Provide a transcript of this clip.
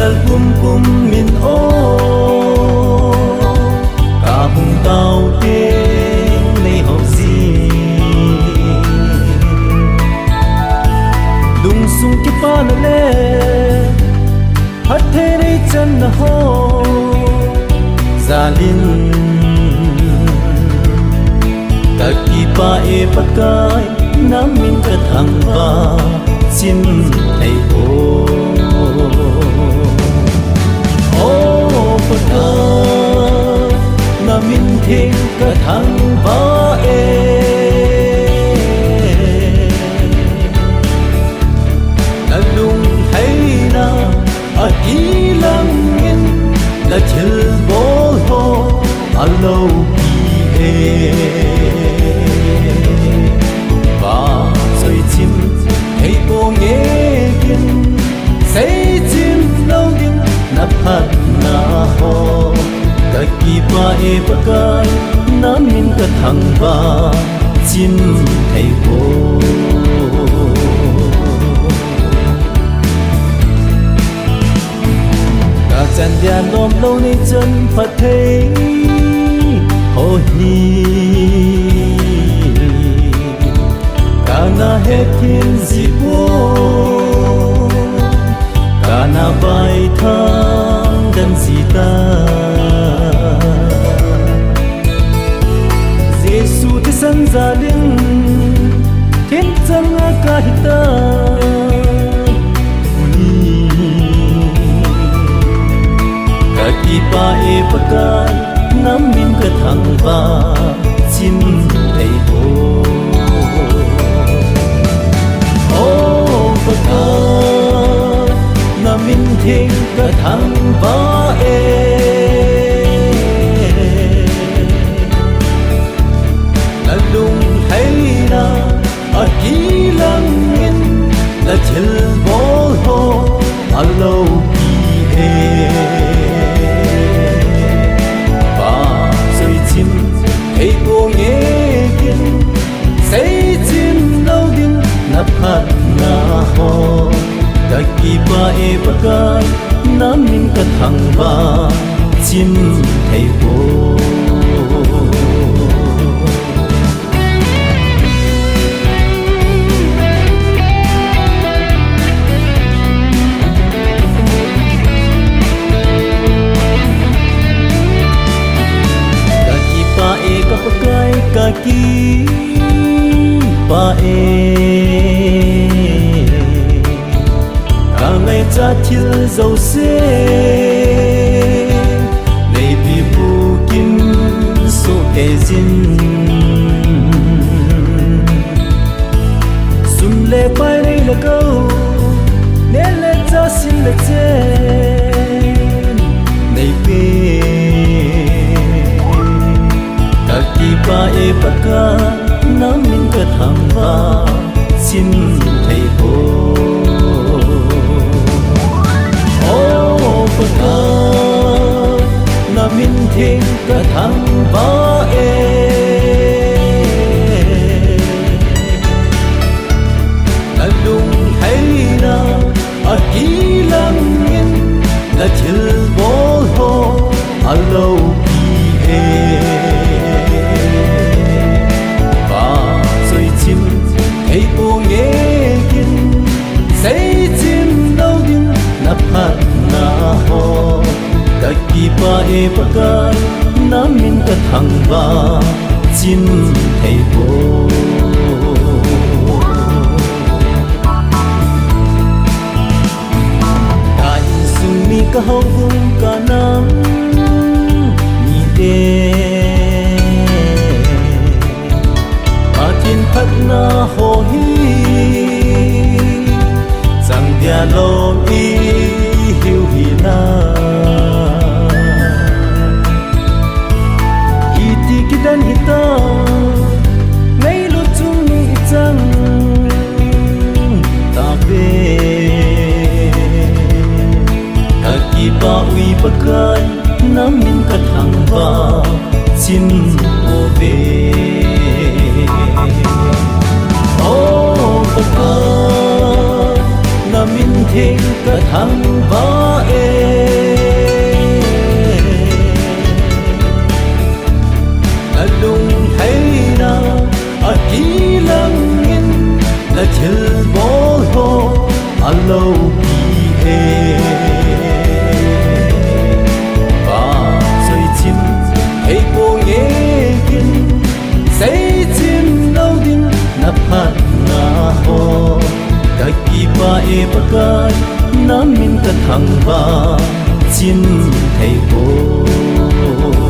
dal pum pum min o ka hung tao te nei ho si dung sung ki pa na le hat the nei chan na ho zalin ka ki pa e pakai nam min ka thang ba chin thei o min thiên cả thằng võ là lung thấy na ở kỳ lăng yên là chữ bố hồ ở lâu kỳ và rồi chim thấy cô nghe kiên say chim lâu đêm nắp hạt na hồ ka ki pa e pakai namin ka thang ba chin thei bo ka chan dia lom lo nei chân phat thei ho hi ka na he thiên si bo ka na bai thang dan si ta Giêsu thế san gia linh thiên chân ca hita ka ki pa e pakai nam min ka thang ba chin thei bo o pakai nam min thiên ka thang ba lung thấy na ở kỳ lăng yên là chữ bố hồ ở lâu kỳ và rồi chim thấy cô nghe kiên say chim lâu đêm nắp hạt na ho cả kỳ ba e ba cái nam min cả thằng ba chim thấy bố ka ki pa e ka ngai cha thil zo se nei pi bu kin so ke zin sun le pai nei la ko ne le cha sin le che nei pe ki pa e paka namin ka thang ba chin thei bo o paka namin thiên ka thang ba là lung thấy na ở kỳ lăng yên là chữ bố hồ ở lâu kỳ thấy cô nghe kiên say chim lâu đêm nắp hạt na ho cả kỳ ba e pakai namin ka thang ba chin thei bo ka sung mi ka ho kum ka nam ni de thiên phật na ho hi sang dia lo i hiu hi na i ti kidan hita ngay lu chung ni chang ta be ka ki pa ui pakai nam min ka thang ba chin o ve namin thiên cả thằng võ ba chín thầy cô